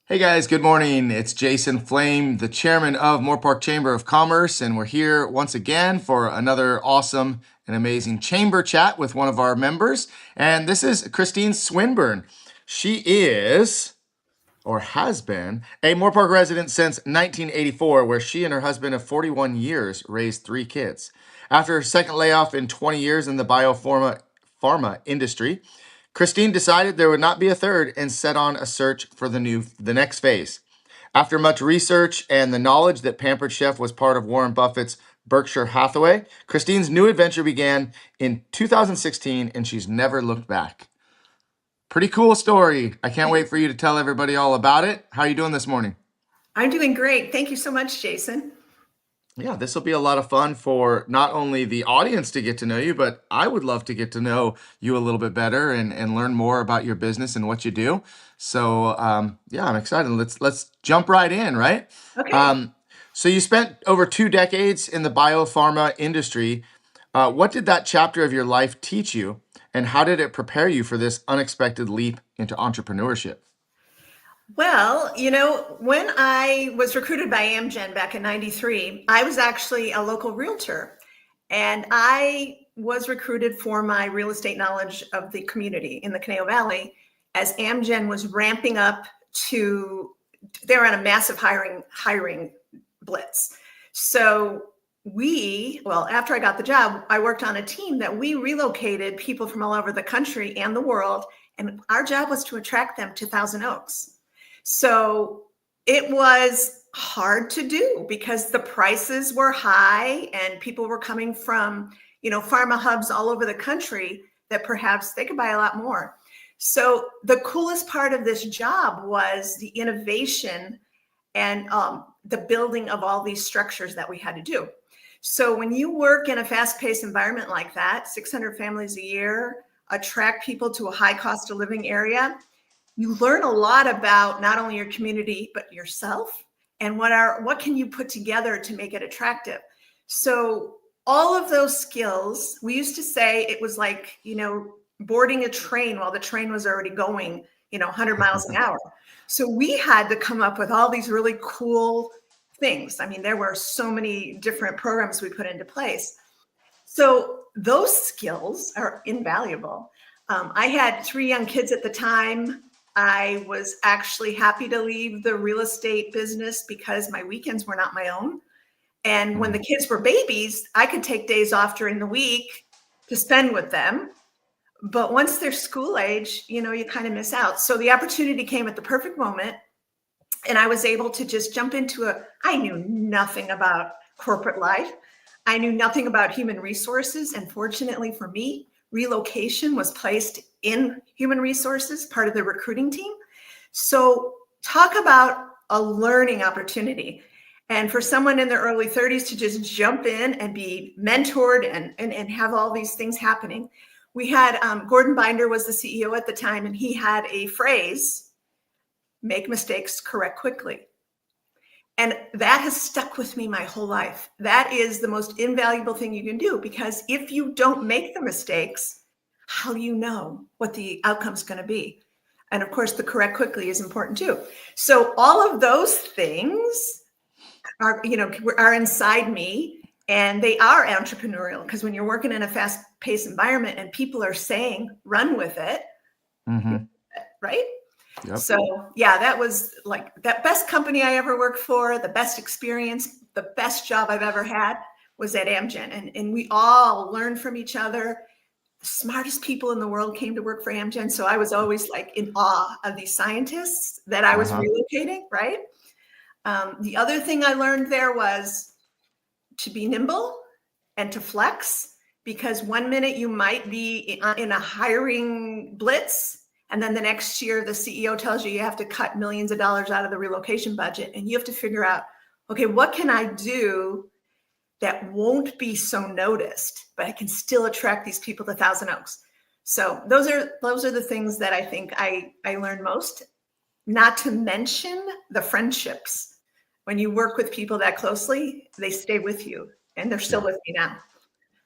Hey guys, good morning. It's Jason Flame, the chairman of Moorpark Chamber of Commerce, and we're here once again for another awesome and amazing chamber chat with one of our members. And this is Christine Swinburne. She is, or has been, a Moorpark resident since 1984, where she and her husband of 41 years raised 3 kids. After her second layoff in 20 years in the bio-pharma industry, Christine decided there would not be a third and set on a search for the next phase. After much research and the knowledge that Pampered Chef was part of Warren Buffett's Berkshire Hathaway, Christine's new adventure began in 2016 and she's never looked back. Pretty cool story. I can't wait for you to tell everybody all about it. How are you doing this morning? I'm doing great. Thank you so much, Jason. Yeah, this will be a lot of fun for not only the audience to get to know you, but I would love to get to know you a little bit better and learn more about your business and what you do. So yeah, I'm excited. Let's jump right in, right? Okay. So you spent over 2 decades in the biopharma industry. What did that chapter of your life teach you, and how did it prepare you for this unexpected leap into entrepreneurship? Well, when I was recruited by Amgen back in 93, I was actually a local realtor and I was recruited for my real estate knowledge of the community in the Caneo Valley as Amgen was ramping up they were on a massive hiring blitz. So after I got the job, I worked on a team that we relocated people from all over the country and the world. And our job was to attract them to Thousand Oaks. So it was hard to do because the prices were high and people were coming from, pharma hubs all over the country that perhaps they could buy a lot more. So the coolest part of this job was the innovation and the building of all these structures that we had to do. So when you work in a fast-paced environment like that, 600 families a year, attract people to a high cost of living area, you learn a lot about not only your community, but yourself and what can you put together to make it attractive. So all of those skills, we used to say it was like, boarding a train while the train was already going, 100 miles an hour. So we had to come up with all these really cool things. I mean, there were so many different programs we put into place. So those skills are invaluable. I had 3 young kids at the time. I was actually happy to leave the real estate business because my weekends were not my own. And when the kids were babies, I could take days off during the week to spend with them. But once they're school age, you kind of miss out. So the opportunity came at the perfect moment. And I was able to just jump I knew nothing about corporate life. I knew nothing about human resources. And fortunately for me, relocation was placed in human resources, part of the recruiting team. So talk about a learning opportunity. And for someone in their early 30s to just jump in and be mentored and have all these things happening. We had Gordon Binder was the CEO at the time, and he had a phrase, make mistakes, correct quickly. And that has stuck with me my whole life. That is the most invaluable thing you can do, because if you don't make the mistakes, how do you know what the outcome is going to be? And of course, the correct quickly is important too. So all of those things are inside me, and they are entrepreneurial, because when you're working in a fast-paced environment and people are saying, run with it, right? Yep. So yeah, that was like that best company I ever worked for, the best experience, the best job I've ever had was at Amgen. And we all learned from each other. The smartest people in the world came to work for Amgen. So I was always like in awe of these scientists that I was relocating, right? The other thing I learned there was to be nimble and to flex, because one minute you might be in a hiring blitz, and then the next year, the CEO tells you have to cut millions of dollars out of the relocation budget. And you have to figure out, okay, what can I do that won't be so noticed, but I can still attract these people to Thousand Oaks? So those are the things that I think I learned most, not to mention the friendships. When you work with people that closely, they stay with you, and they're still with me now.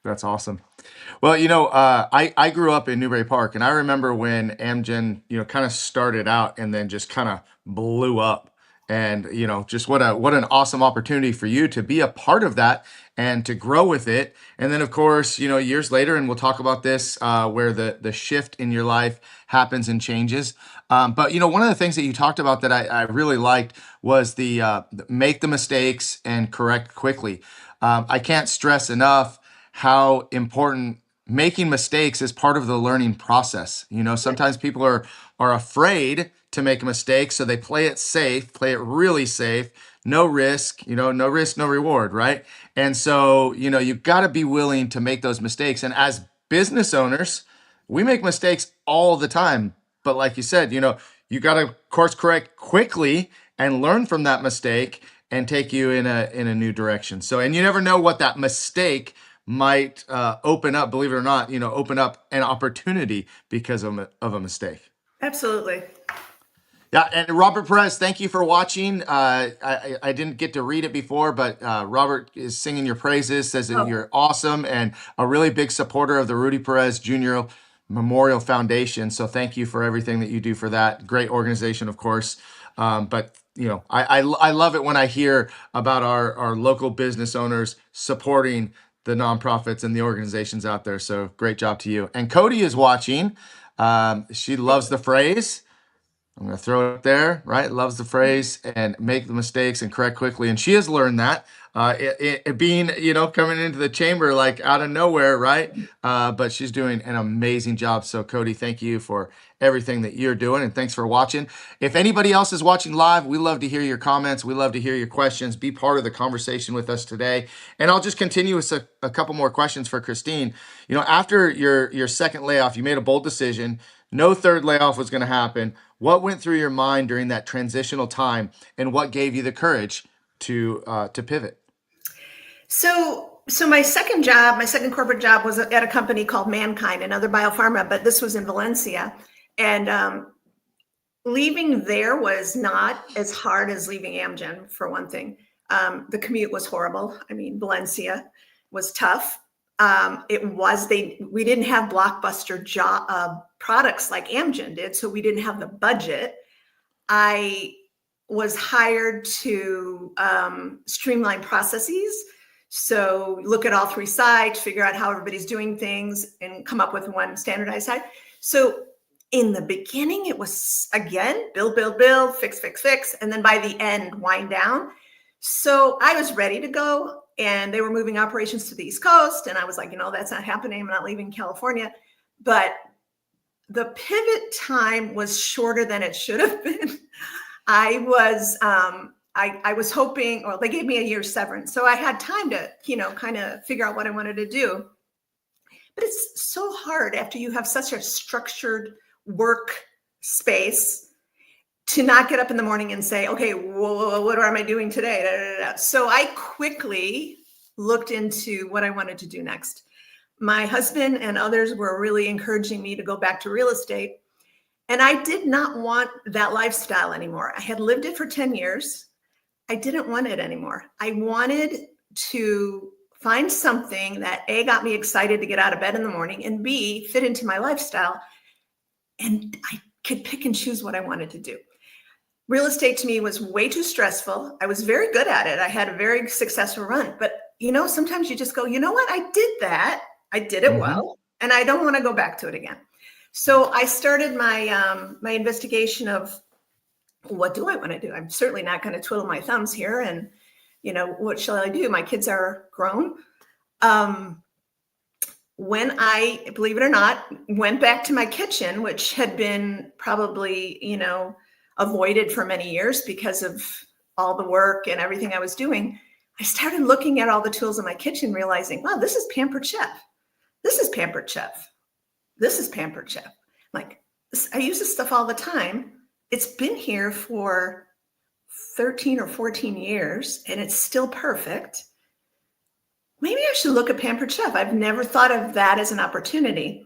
That's awesome. Well, I grew up in Newbury Park, and I remember when Amgen, kind of started out and then just kind of blew up. And just what an awesome opportunity for you to be a part of that and to grow with it. And then, of course, years later, and we'll talk about this, where the shift in your life happens and changes. But one of the things that you talked about that I really liked was the make the mistakes and correct quickly. I can't stress enough how important making mistakes is part of the learning process. Sometimes people are afraid to make a mistake, so they play it safe, play it really safe, no risk, no risk, no reward, right? And so, you've got to be willing to make those mistakes. And as business owners, we make mistakes all the time. But like you said, you got to course correct quickly and learn from that mistake and take you in a new direction. So, and you never know what that mistake might open up, believe it or not, open up an opportunity because of a mistake. Absolutely. Yeah, and Robert Perez, thank you for watching. I didn't get to read it before, but Robert is singing your praises, says that you're awesome and a really big supporter of the Rudy Perez Jr. Memorial Foundation. So thank you for everything that you do for that. Great organization, of course. But I love it when I hear about our local business owners supporting the nonprofits and the organizations out there. So great job to you. And Cody is watching. She loves the phrase. I'm going to throw it there, right? Loves the phrase and make the mistakes and correct quickly. And she has learned that it being, coming into the chamber like out of nowhere, right? But she's doing an amazing job. So Cody, thank you for everything that you're doing. And thanks for watching. If anybody else is watching live, we love to hear your comments. We love to hear your questions. Be part of the conversation with us today. And I'll just continue with a couple more questions for Christine. After your second layoff, you made a bold decision. No third layoff was going to happen. What went through your mind during that transitional time, and what gave you the courage to pivot? So my second corporate job was at a company called Mankind, another bio-pharma, but this was in Valencia. And leaving there was not as hard as leaving Amgen, for one thing. The commute was horrible. I mean, Valencia was tough. We didn't have blockbuster products like Amgen did, so we didn't have the budget. I was hired to streamline processes. So look at all three sites, figure out how everybody's doing things, and come up with one standardized site. So in the beginning, it was, again, build, fix. And then by the end, wind down. So I was ready to go. And they were moving operations to the East Coast. And I was like, that's not happening. I'm not leaving California. But the pivot time was shorter than it should have been. I was hoping, or they gave me a year's severance. So I had time to, kind of figure out what I wanted to do. But it's so hard after you have such a structured work space to not get up in the morning and say, okay, what am I doing today? So I quickly looked into what I wanted to do next. My husband and others were really encouraging me to go back to real estate. And I did not want that lifestyle anymore. I had lived it for 10 years. I didn't want it anymore. I wanted to find something that A, got me excited to get out of bed in the morning, and B, fit into my lifestyle. And I could pick and choose what I wanted to do. Real estate to me was way too stressful. I was very good at it. I had a very successful run, but sometimes you just go, you know what? I did that. I did it well, and I don't want to go back to it again. So I started my my investigation of what do I want to do? I'm certainly not going to twiddle my thumbs here. And, what shall I do? My kids are grown. When I, believe it or not, went back to my kitchen, which had been probably, avoided for many years because of all the work and everything I was doing, I started looking at all the tools in my kitchen, realizing, wow, this is Pampered Chef. This is Pampered Chef. This is Pampered Chef. Like, I use this stuff all the time. It's been here for 13 or 14 years, and it's still perfect. Maybe I should look at Pampered Chef. I've never thought of that as an opportunity.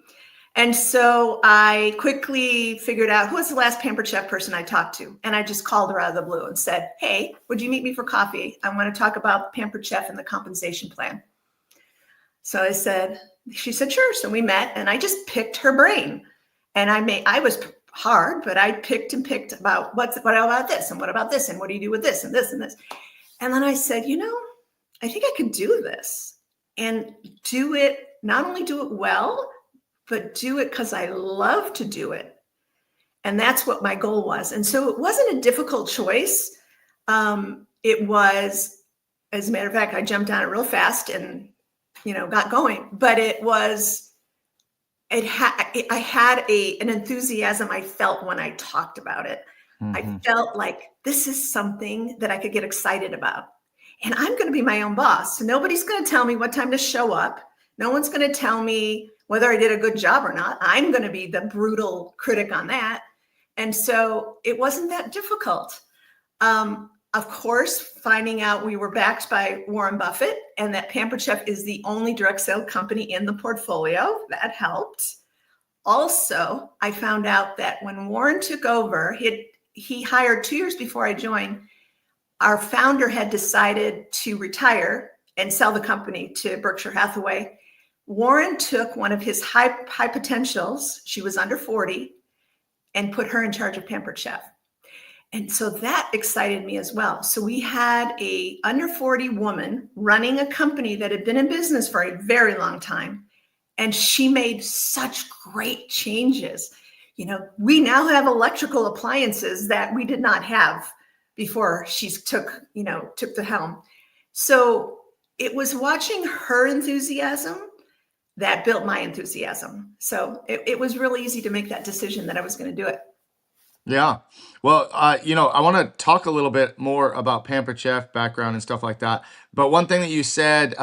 And so I quickly figured out who was the last Pampered Chef person I talked to. And I just called her out of the blue and said, hey, would you meet me for coffee? I want to talk about Pampered Chef and the compensation plan. So she said, sure. So we met and I just picked her brain. And I was hard, but I picked about what about this and what about this and what do you do with this and this and this. And then I said, I think I could do this and do it, not only do it well, but do it because I love to do it. And that's what my goal was. And so it wasn't a difficult choice. It was, as a matter of fact, I jumped on it real fast and, got going. But I had an enthusiasm I felt when I talked about it. I felt like this is something that I could get excited about. And I'm going to be my own boss. So nobody's going to tell me what time to show up. No one's going to tell me whether I did a good job or not. I'm going to be the brutal critic on that. And so it wasn't that difficult. Of course, finding out we were backed by Warren Buffett and that Pampered Chef is the only direct sale company in the portfolio, that helped. Also, I found out that when Warren took over, he hired 2 years before I joined. Our founder had decided to retire and sell the company to Berkshire Hathaway. Warren took one of his high potentials, she was under 40, and put her in charge of Pampered Chef. And so that excited me as well. So we had a under 40 woman running a company that had been in business for a very long time. And she made such great changes. We now have electrical appliances that we did not have before she took the helm. So it was watching her enthusiasm that built my enthusiasm. So it was really easy to make that decision that I was going to do it. Yeah. Well, I want to talk a little bit more about Pampered Chef background and stuff like that. But one thing that you said,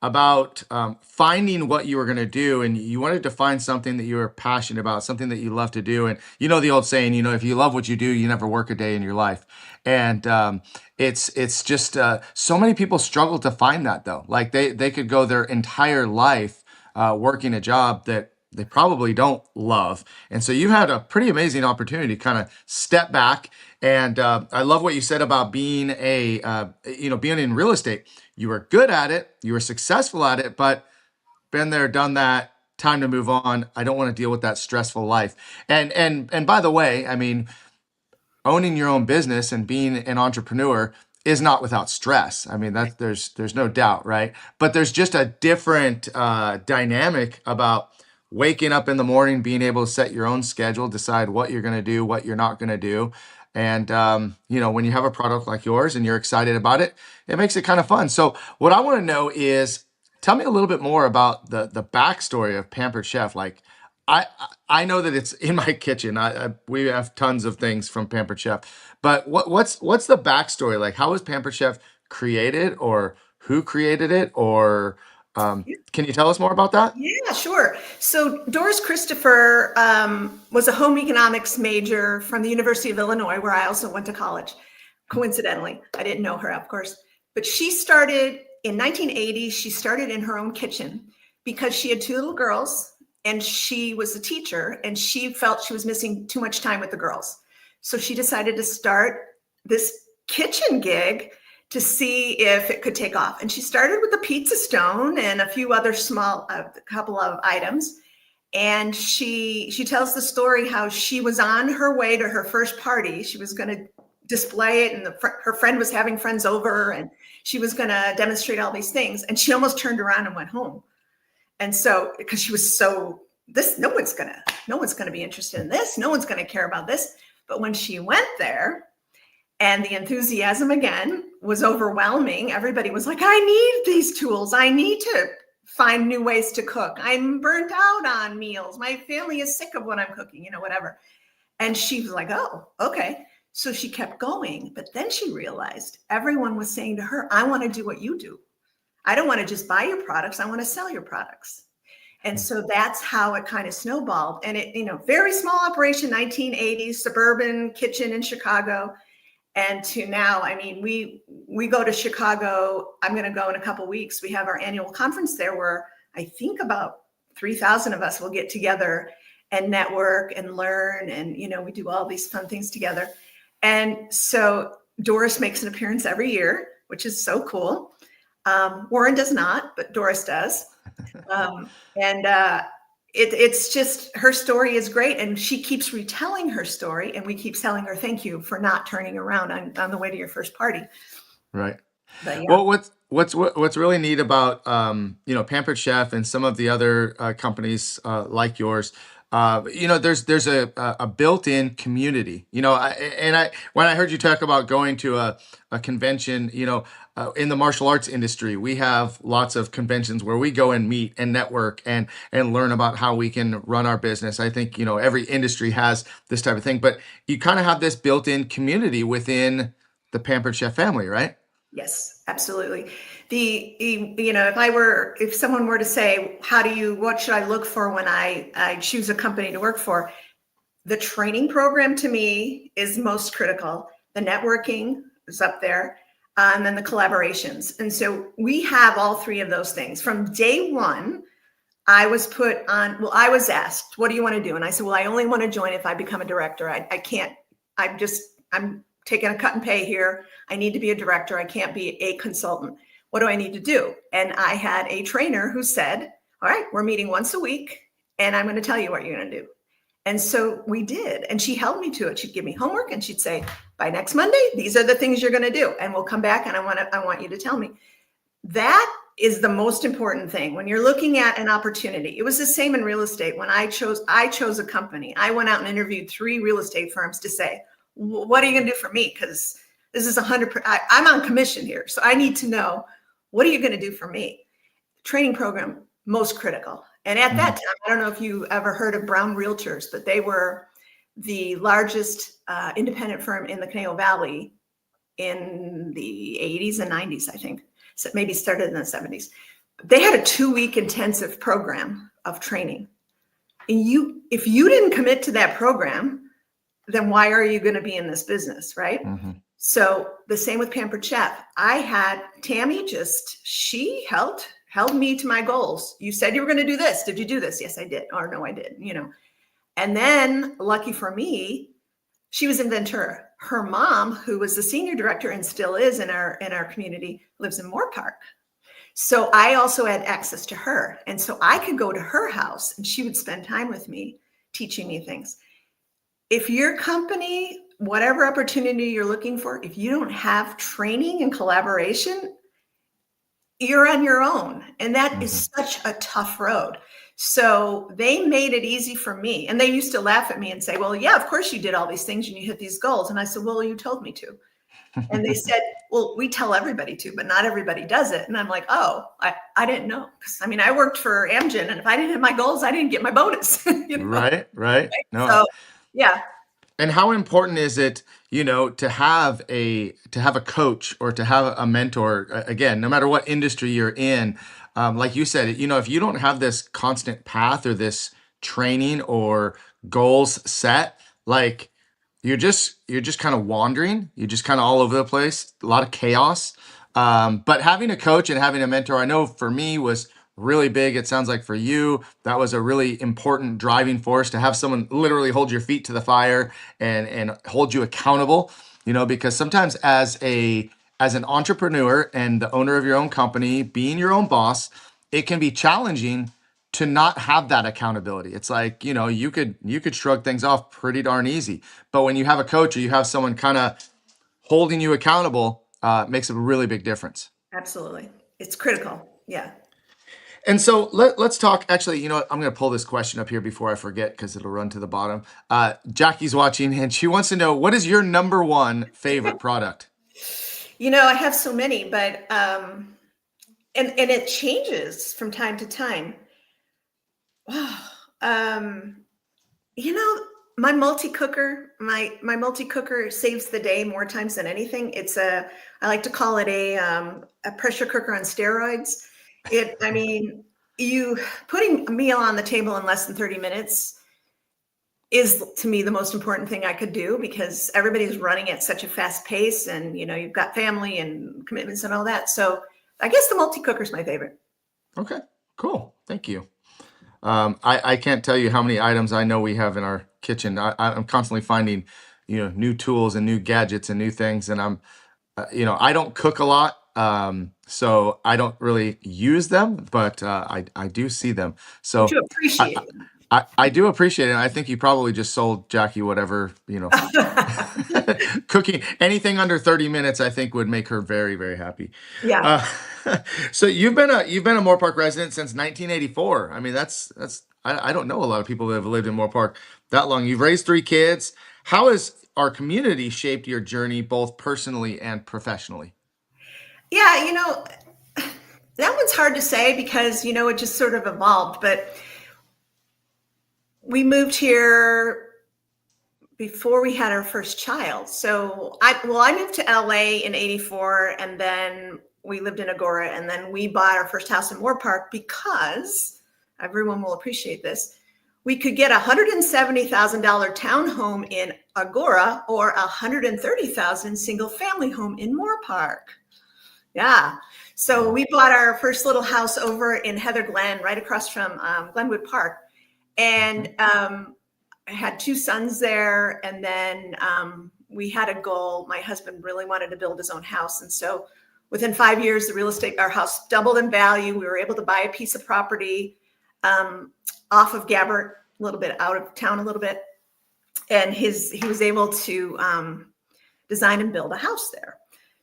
about finding what you were going to do, and you wanted to find something that you were passionate about, something that you love to do. And the old saying, if you love what you do, you never work a day in your life. And it's just so many people struggle to find that, though. Like they could go their entire life working a job that they probably don't love. And so you had a pretty amazing opportunity to kind of step back. And I love what you said about being being in real estate. You were good at it, you were successful at it, but been there, done that, time to move on. I don't want to deal with that stressful life. And by the way, I mean, owning your own business and being an entrepreneur is not without stress. I mean, there's no doubt, right? But there's just a different dynamic about waking up in the morning, being able to set your own schedule, decide what you're going to do, what you're not going to do. And, when you have a product like yours and you're excited about it, it makes it kind of fun. So what I want to know is, tell me a little bit more about the backstory of Pampered Chef. Like, I know that it's in my kitchen. We have tons of things from Pampered Chef, but what's the backstory? Like, how was Pampered Chef created, or who created it, or can you tell us more about that? Yeah, sure. So Doris Christopher was a home economics major from the University of Illinois, where I also went to college. Coincidentally, I didn't know her, of course, but she started in 1980. She started in her own kitchen because she had 2 little girls and she was a teacher and she felt she was missing too much time with the girls. So she decided to start this kitchen gig to see if it could take off. And she started with a pizza stone and a few other couple of items. And she tells the story how she was on her way to her first party. She was going to display it, and her friend was having friends over, and she was going to demonstrate all these things. And she almost turned around and went home. And so, because she was no one's going to be interested in this. No one's going to care about this. But when she went there, and the enthusiasm again was overwhelming. Everybody was like, I need these tools. I need to find new ways to cook. I'm burnt out on meals. My family is sick of what I'm cooking, whatever. And she was like, oh, okay. So she kept going. But then she realized everyone was saying to her, I want to do what you do. I don't want to just buy your products. I want to sell your products. And so that's how it kind of snowballed. And it, very small operation, 1980s, suburban kitchen in Chicago. And to now, I mean, we go to Chicago. I'm going to go in a couple of weeks. We have our annual conference there where I think about 3,000 of us will get together and network and learn. And, we do all these fun things together. And so Doris makes an appearance every year, which is so cool. Warren does not, but Doris does. And it's just, her story is great, and she keeps retelling her story, and we keep telling her thank you for not turning around on the way to your first party. Right. But yeah. Well, what's really neat about Pampered Chef and some of the other companies like yours, there's a built-in community. When I heard you talk about going to a convention, in the martial arts industry, we have lots of conventions where we go and meet and network and learn about how we can run our business. I think every industry has this type of thing, but you kind of have this built-in community within the Pampered Chef family, right? Yes, absolutely. If someone were to say, what should I look for when I choose a company to work for? The training program to me is most critical. The networking is up there, and then the collaborations. And so we have all three of those things. From day one, I was I was asked, what do you want to do? And I said, well, I only want to join if I become a director. I can't, I'm taking a cut and pay here. I need to be a director. I can't be a consultant. What do I need to do? And I had a trainer who said, all right, we're meeting once a week, and I'm going to tell you what you're going to do. And so we did. And she held me to it. She'd give me homework and she'd say, by next Monday, these are the things you're going to do. And we'll come back, and I want you to tell me. That is the most important thing when you're looking at an opportunity. It was the same in real estate. When I chose a company, I went out and interviewed 3 real estate firms to say, what are you going to do for me? Because this is 100%. I'm on commission here. So I need to know, what are you going to do for me? Training program, most critical. And at that time, I don't know if you ever heard of Brown Realtors, but they were the largest independent firm in the Canal Valley in the 80s and 90s, I think. So maybe started in the 70s. They had a 2-week intensive program of training. And if you didn't commit to that program, then why are you going to be in this business, right? Mm-hmm. So the same with Pampered Chef. I had Tammy she held me to my goals. You said you were going to do this. Did you do this? Yes, I did. Or no, I did, And then lucky for me, she was in Ventura. Her mom, who was the senior director and still is in our community, lives in Moorpark. So I also had access to her. And so I could go to her house and she would spend time with me, teaching me things. If your company, whatever opportunity you're looking for, if you don't have training and collaboration, you're on your own. And that is such a tough road. So they made it easy for me. And they used to laugh at me and say, well, yeah, of course you did all these things and you hit these goals. And I said, well, you told me to. And they said, well, we tell everybody to, but not everybody does it. And I'm like, oh, I didn't know. I worked for Amgen, and if I didn't hit my goals, I didn't get my bonus. Right. No. So, yeah. And how important is it, to have a coach or to have a mentor, again, no matter what industry you're in, like you said, if you don't have this constant path or this training or goals set, like you're just kind of wandering, you're just kind of all over the place, a lot of chaos. But having a coach and having a mentor, I know for me was really big. It sounds like for you, that was a really important driving force, to have someone literally hold your feet to the fire and hold you accountable, because sometimes as an entrepreneur and the owner of your own company, being your own boss, it can be challenging to not have that accountability. It's like, you could shrug things off pretty darn easy. But when you have a coach or you have someone kind of holding you accountable, it makes a really big difference. Absolutely. It's critical. Yeah. And so let's talk. Actually, I'm going to pull this question up here before I forget, because it'll run to the bottom. Jackie's watching, and she wants to know, what is your number one favorite product? I have so many, but and it changes from time to time. My multi-cooker, my multi-cooker saves the day more times than anything. I like to call it a pressure cooker on steroids. You putting a meal on the table in less than 30 minutes is, to me, the most important thing I could do, because everybody's running at such a fast pace, and you've got family and commitments and all that. So I guess the multi-cooker is my favorite. Okay, cool. Thank you. I can't tell you how many items I know we have in our kitchen. I'm constantly finding, new tools and new gadgets and new things. And I don't cook a lot. So I don't really use them, but I do see them. But So you I, appreciate I do appreciate it. And I think you probably just sold Jackie whatever, them. cooking anything under 30 minutes, I think would make her very, very happy. Yeah. Uh, so you've been a Moorpark resident since 1984. I mean, I don't know a lot of people that have lived in Moorpark that long. You've raised three kids. How has our community shaped your journey, both personally and professionally? Yeah, that one's hard to say because, it just sort of evolved. But we moved here before we had our first child. So I moved to LA in 84, and then we lived in Agora, and then we bought our first house in Moorpark because everyone will appreciate this. We could get a $170,000 townhome in Agora or a $130,000 single family home in Moorpark. Yeah. So we bought our first little house over in Heather Glen, right across from Glenwood Park. And I had two sons there. And then we had a goal. My husband really wanted to build his own house. And so within 5 years, our house doubled in value. We were able to buy a piece of property off of Gabbert, a little bit out of town a little bit. And he was able to design and build a house there.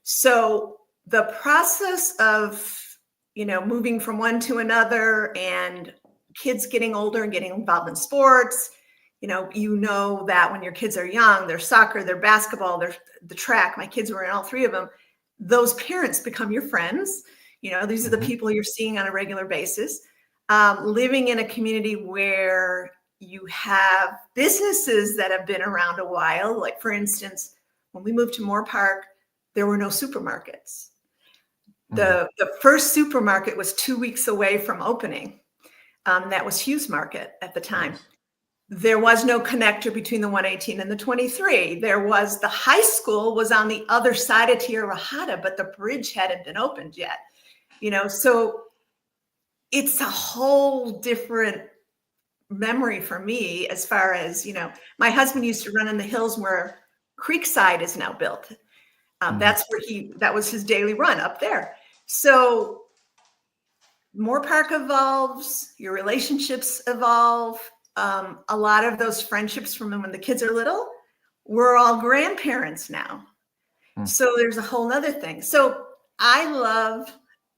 So the process of, moving from one to another and kids getting older and getting involved in sports, that when your kids are young, their soccer, their basketball, their the track, my kids were in all three of them, those parents become your friends. These are the people you're seeing on a regular basis. Living in a community where you have businesses that have been around a while. Like, for instance, when we moved to Moorpark, there were no supermarkets. The first supermarket was 2 weeks away from opening. That was Hughes Market at the time. There was no connector between the 118 and the 23. The high school was on the other side of Tirahata, but the bridge hadn't been opened yet. So it's a whole different memory for me as far as, my husband used to run in the hills where Creekside is now built. That's where that was his daily run up there. So Moorpark evolves, your relationships evolve. A lot of those friendships from when the kids are little, we're all grandparents now. So there's a whole nother thing. So I love,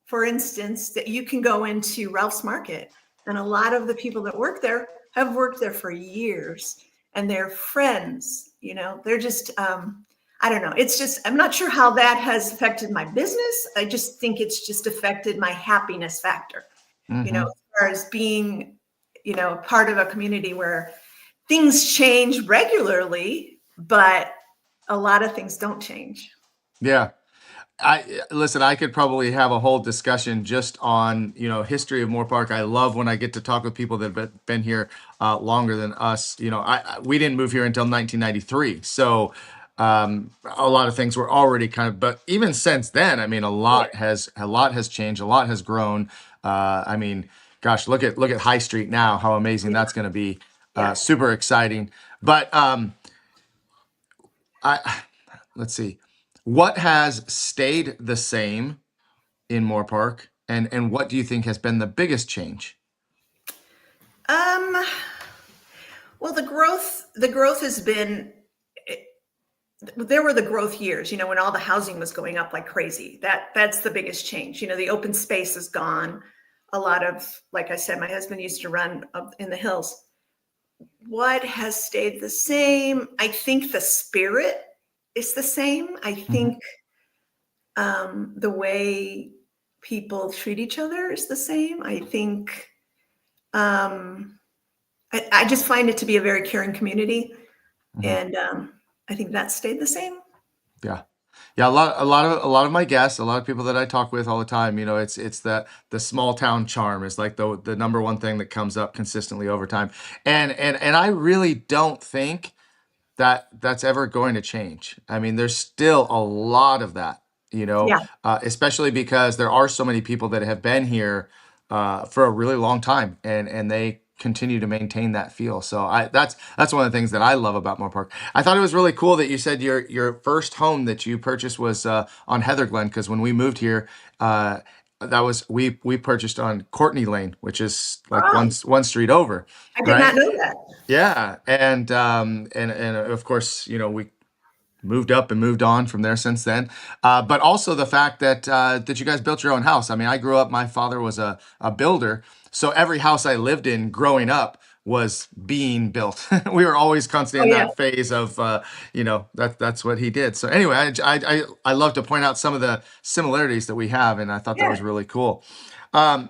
for instance, that you can go into Ralph's Market, and a lot of the people that work there have worked there for years, and they're friends. They're just, I don't know. It's just, I'm not sure how that has affected my business. I just think it's just affected my happiness factor, as far as being, part of a community where things change regularly, but a lot of things don't change. Yeah. Listen, I could probably have a whole discussion just on, history of Moorpark. I love when I get to talk with people that have been here longer than us. We didn't move here until 1993. So a lot of things were already but even since then, I mean, a lot has changed, a lot has grown. I mean, gosh, look at High Street now, how amazing that's going to be. Super exciting. But let's see. What has stayed the same in Moorpark, and what do you think has been the biggest change? Well, the growth has been, there were the growth years, when all the housing was going up like crazy. That's the biggest change. The open space is gone. A lot of, like I said, my husband used to run up in the hills. What has stayed the same? I think the spirit is the same. I think the way people treat each other is the same. I think I just find it to be a very caring community, and I think that stayed the same. Yeah. Yeah, a lot of my guests, a lot of people that I talk with all the time, it's that the small town charm is like the number one thing that comes up consistently over time. And I really don't think that that's ever going to change. I mean, there's still a lot of that, Yeah, especially because there are so many people that have been here for a really long time, and they continue to maintain that feel. So that's one of the things that I love about Moorpark. I thought it was really cool that you said your first home that you purchased was on Heather Glen, because when we moved here, that was we purchased on Courtney Lane, which is like Oh, one street over, I did not right? know that. Yeah, and of course, we moved up and moved on from there since then. But also the fact that you guys built your own house. I mean, I grew up. My father was a builder, so every house I lived in growing up was being built. We were always constantly Oh in yeah, that phase of that's what he did. So anyway, I love to point out some of the similarities that we have, and I thought that yeah. was really cool.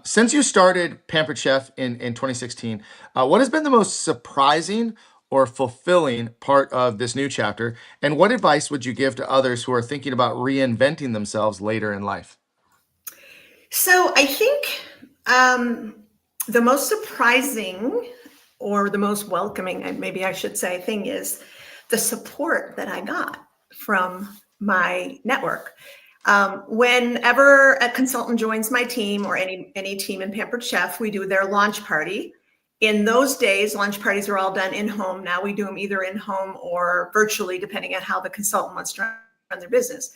Since you started Pampered Chef in 2016, what has been the most surprising or fulfilling part of this new chapter? And what advice would you give to others who are thinking about reinventing themselves later in life? So I think the most surprising or the most welcoming, maybe I should say, thing is the support that I got from my network. Whenever a consultant joins my team or any team in Pampered Chef, we do their launch party. In those days, launch parties are all done in home. Now we do them either in home or virtually, depending on how the consultant wants to run their business.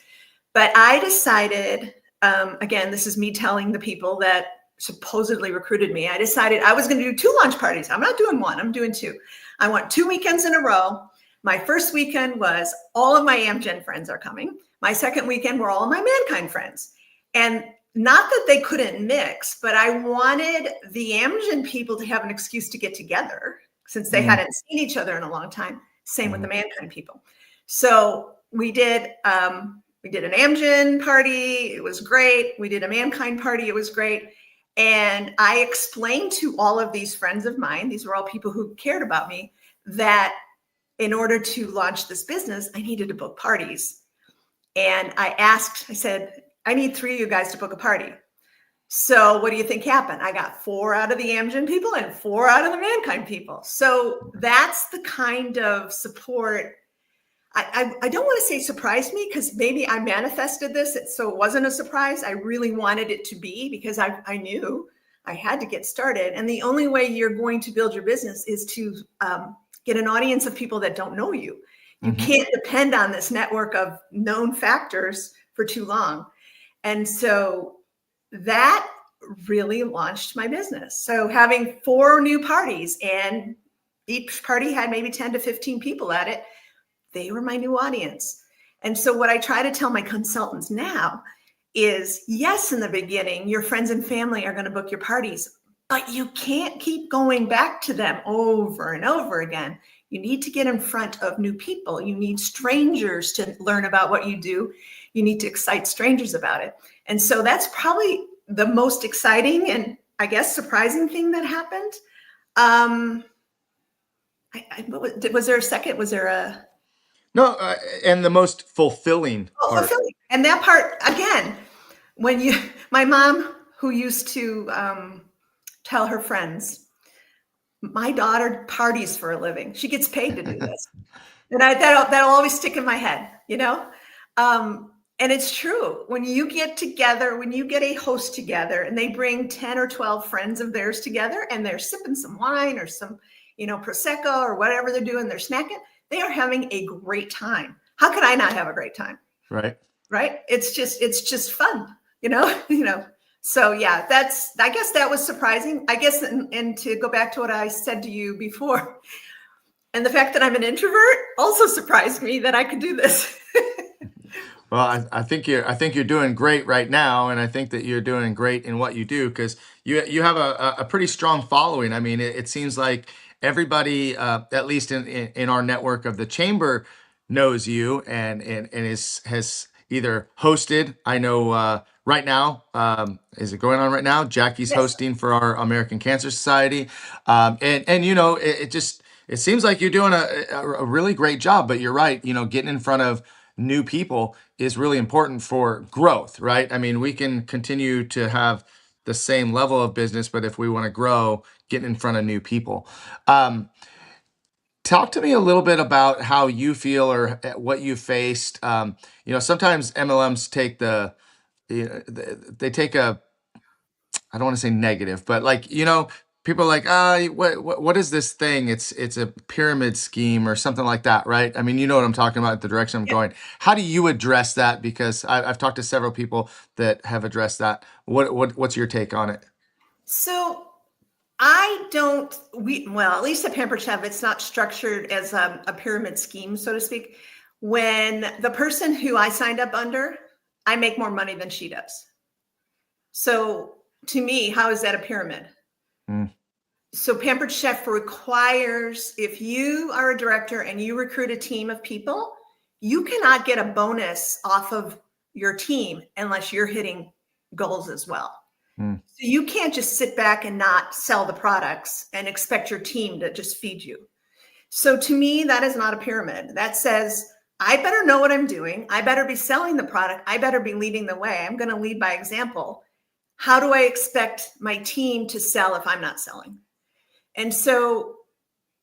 But I decided, again, this is me telling the people that supposedly recruited me. I decided I was going to do 2 launch parties. I'm not doing one, I'm doing 2. I want 2 weekends in a row. My first weekend was all of my Amgen friends are coming. My second weekend were all of my Mankind friends. And not that they couldn't mix, but I wanted the Amgen people to have an excuse to get together since they Mm, hadn't seen each other in a long time. Same with the mhm. Mankind people. So we did an Amgen party. It was great. We did a Mankind party. It was great. And I explained to all of these friends of mine, these were all people who cared about me, that in order to launch this business, I needed to book parties. And I said, I need 3 of you guys to book a party. So what do you think happened? I got 4 out of the Amgen people and 4 out of the Mankind people. So that's the kind of support. I don't want to say surprised me, because maybe I manifested this, so it wasn't a surprise. I really wanted it to be, because I knew I had to get started. And the only way you're going to build your business is to get an audience of people that don't know you. You Mhm. can't depend on this network of known factors for too long. And so that really launched my business. So having 4 new parties, and each party had maybe 10 to 15 people at it, they were my new audience. And so what I try to tell my consultants now is, yes, in the beginning, your friends and family are going to book your parties, but you can't keep going back to them over and over again. You need to get in front of new people. You need strangers to learn about what you do. You need to excite strangers about it. And so that's probably the most exciting and, I guess, surprising thing that happened. Was there a second? Was there a No, and the most fulfilling part. fulfilling? And that part, again, when you, my mom, who used to tell her friends, my daughter parties for a living. She gets paid to do this. And that'll always stick in my head, you know? And it's true. When you get together, when you get a host together and they bring 10 or 12 friends of theirs together and they're sipping some wine or some, Prosecco or whatever they're doing, they're snacking, they are having a great time. How could I not have a great time? Right. Right? It's just fun, So yeah, I guess that was surprising. I guess, and to go back to what I said to you before, and the fact that I'm an introvert also surprised me that I could do this. Well, I think you're doing great right now, and I think that you're doing great in what you do, because you have a pretty strong following. I mean, it seems like everybody, at least in our network of the chamber, knows you, and has either hosted. I know right now, is it going on right now? Jackie's Yes. hosting for our American Cancer Society, and it seems like you're doing a really great job. But you're right. Getting in front of new people is really important for growth, right? I mean, we can continue to have the same level of business, but if we want to grow, getting in front of new people. Um, Talk to me a little bit about how you feel, or what you faced. Sometimes MLMs take they take a, I don't want to say negative, but like, people are like, what is this thing? It's a pyramid scheme or something like that, right? I mean, you know what I'm talking about, the direction I'm Yeah. going. How do you address that? Because I've talked to several people that have addressed that. What's your take on it? So I don't, well, at least at Pampered Chef, it's not structured as a pyramid scheme, so to speak. When the person who I signed up under, I make more money than she does. So to me, how is that a pyramid? Mm, So Pampered Chef requires, if you are a director and you recruit a team of people, you cannot get a bonus off of your team unless you're hitting goals as well. mm. So you can't just sit back and not sell the products and expect your team to just feed you. So to me, that is not a pyramid. That says, I better know what I'm doing. I better be selling the product. I better be leading the way. I'm going to lead by example. How do I expect my team to sell if I'm not selling? And so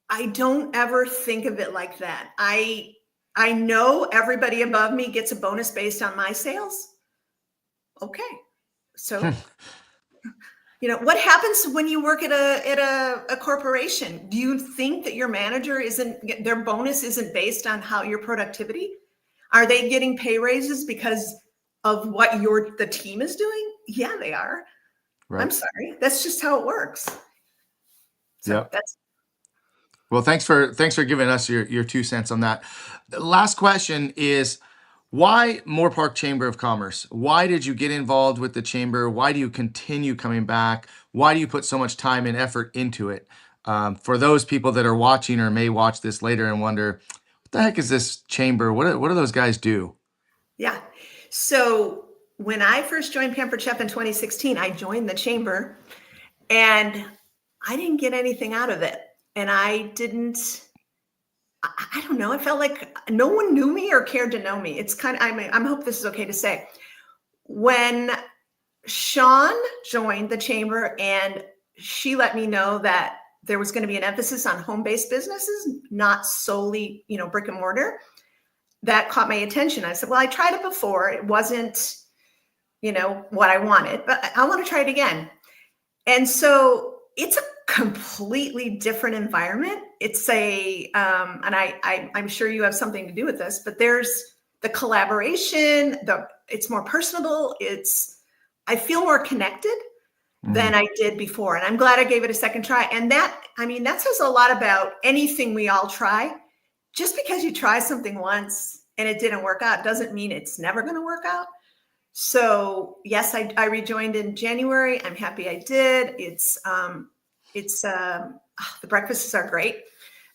I don't ever think of it like that. I know everybody above me gets a bonus based on my sales. Okay. So what happens when you work at a corporation? Do you think that your manager their bonus isn't based on how your productivity? Are they getting pay raises because of what the team is doing? Yeah, they are. Right. I'm sorry. That's just how it works. So Yep. that's Well, thanks for giving us your 2 cents on that. The last question is, why Moorpark Chamber of Commerce? Why did you get involved with the chamber? Why do you continue coming back? Why do you put so much time and effort into it? For those people that are watching or may watch this later and wonder, what the heck is this chamber? What do those guys do? Yeah. So when I first joined Pampered Chef in 2016, I joined the chamber and I didn't get anything out of it. And I don't know. I felt like no one knew me or cared to know me. It's kind of, I hope this is okay to say. When Sean joined the chamber and she let me know that there was going to be an emphasis on home-based businesses, not solely, brick and mortar, that caught my attention. I said, well, I tried it before. It wasn't, what I wanted, but I want to try it again. And so it's a completely different environment. It's and I'm sure you have something to do with this, but there's the collaboration, it's more personable. I feel more connected than I did before. And I'm glad I gave it a second try. And that says a lot about anything we all try. Just because you try something once and it didn't work out doesn't mean it's never going to work out. So yes, I rejoined in January. I'm happy I did. The breakfasts are great.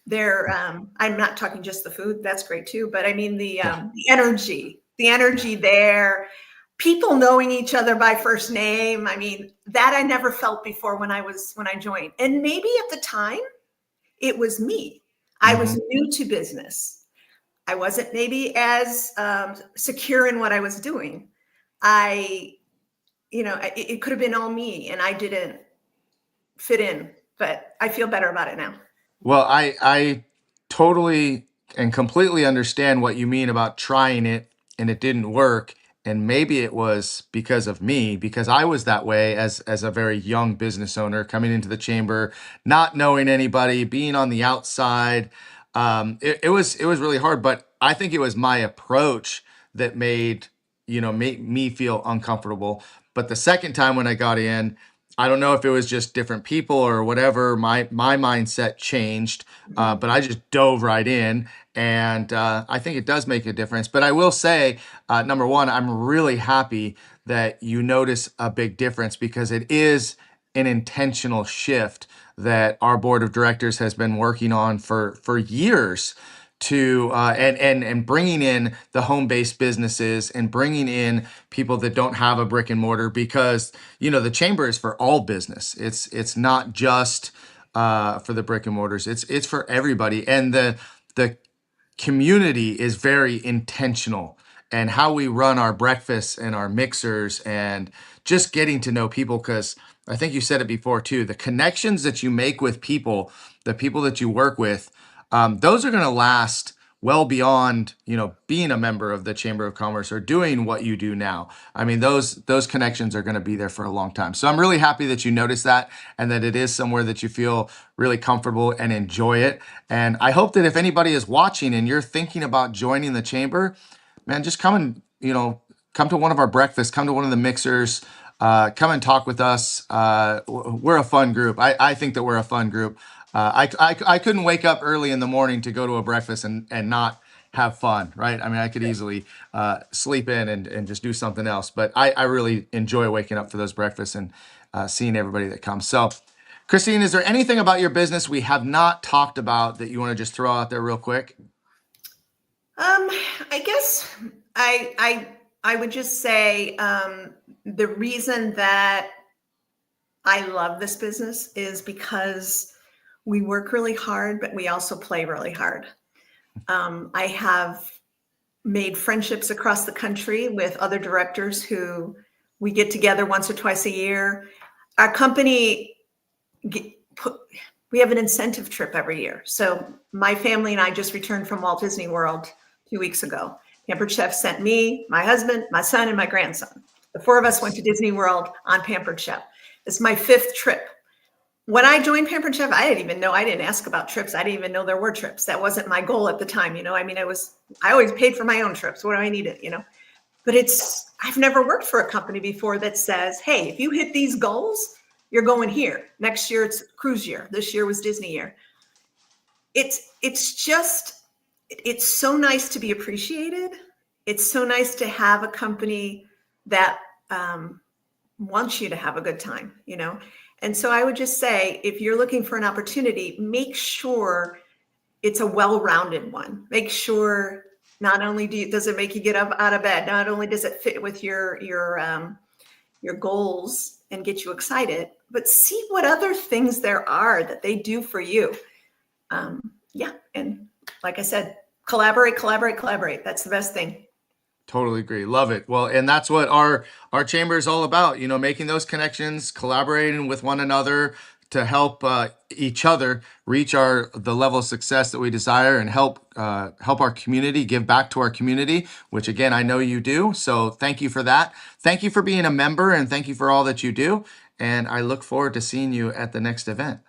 I'm not talking just the food. That's great too. But I mean, the energy there, people knowing each other by first name. I mean, that I never felt before when I joined. And maybe at the time it was me. I was new to business. I wasn't maybe as secure in what I was doing. It could have been all me and I didn't fit in, but I feel better about it now. Well, I totally and completely understand what you mean about trying it and it didn't work. And maybe it was because of me, because I was that way as a very young business owner coming into the chamber, not knowing anybody, being on the outside. It was really hard, but I think it was my approach that made me feel uncomfortable. But the second time when I got in, I don't know if it was just different people or whatever. My mindset changed, but I just dove right in, and I think it does make a difference. But I will say, number one, I'm really happy that you notice a big difference because it is an intentional shift that our board of directors has been working on for years to and bringing in the home-based businesses and bringing in people that don't have a brick and mortar, because the chamber is for all business. It's not just for the brick and mortars. It's for everybody, and the community is very intentional, and how we run our breakfasts and our mixers and just getting to know people, because I think you said it before too, the connections that you make with people, the people that you work with, those are going to last well beyond, being a member of the Chamber of Commerce or doing what you do now. I mean, those connections are going to be there for a long time. So I'm really happy that you noticed that and that it is somewhere that you feel really comfortable and enjoy it. And I hope that if anybody is watching and you're thinking about joining the chamber, man, just come and, come to one of our breakfasts, come to one of the mixers, come and talk with us. We're a fun group. I think that we're a fun group. I couldn't wake up early in the morning to go to a breakfast and not have fun, right? I mean, I could easily sleep in and just do something else. But I really enjoy waking up for those breakfasts and seeing everybody that comes. So, Christine, is there anything about your business we have not talked about that you want to just throw out there real quick? I guess I would just say the reason that I love this business is because we work really hard, but we also play really hard. I have made friendships across the country with other directors who we get together once or twice a year. Our company, we have an incentive trip every year. So my family and I just returned from Walt Disney World 2 weeks ago. Pampered Chef sent me, my husband, my son, and my grandson. The four of us went to Disney World on Pampered Chef. It's my 5th trip. When I joined Pampered Chef, I didn't ask about trips. I didn't even know there were trips. That wasn't my goal at the time. I always paid for my own trips. What do I need it? But I've never worked for a company before that says, hey, if you hit these goals, you're going here. Next year, it's cruise year. This year was Disney year. It's so nice to be appreciated. It's so nice to have a company that wants you to have a good time, And so I would just say, if you're looking for an opportunity, make sure it's a well-rounded one. Make sure not only does it make you get up out of bed, not only does it fit with your goals and get you excited, but see what other things there are that they do for you. And like I said, collaborate. That's the best thing. Totally agree. Love it. Well, and that's what our chamber is all about, making those connections, collaborating with one another to help each other reach the level of success that we desire and help our community, give back to our community, which again, I know you do. So thank you for that. Thank you for being a member and thank you for all that you do. And I look forward to seeing you at the next event.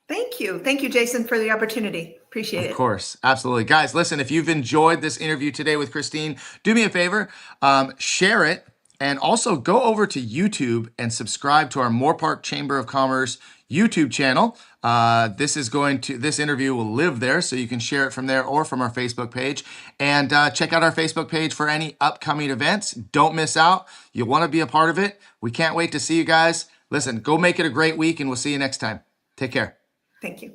Thank you. Thank you, Jason, for the opportunity. Appreciate it. Of course. Absolutely. Guys, listen, if you've enjoyed this interview today with Christine, do me a favor, share it, and also go over to YouTube and subscribe to our Moorpark Chamber of Commerce YouTube channel. This interview will live there, so you can share it from there or from our Facebook page. And check out our Facebook page for any upcoming events. Don't miss out. You want to be a part of it. We can't wait to see you guys. Listen, go make it a great week, and we'll see you next time. Take care. Thank you.